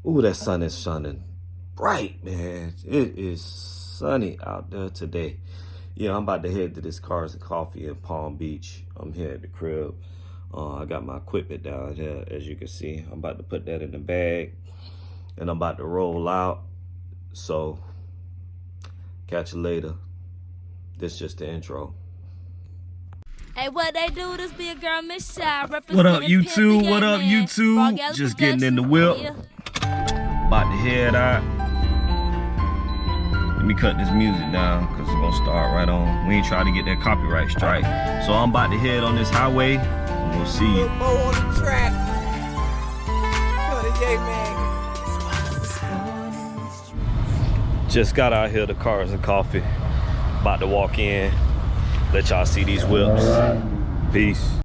Ooh, that sun is shining bright, man. It is sunny out there today. Yeah, I'm about to head to this Cars and Coffee in Palm Beach. I'm here at the crib. I got my equipment down here, as you can see. I'm about to put that in the bag, and I'm about to roll out. So, catch you later. This is just the intro. Hey, what they do? This be a girl, Miss Shy. What up, YouTube? What up, YouTube? Just getting in the whip. Yeah. About to head out. Let me cut this music down because it's gonna start right on. We ain't trying to get that copyright strike. So I'm about to head on this highway and we'll see you. Lilbo on the track. Just got out here to Cars and Coffee. About to walk in. Let y'all see these whips. Peace.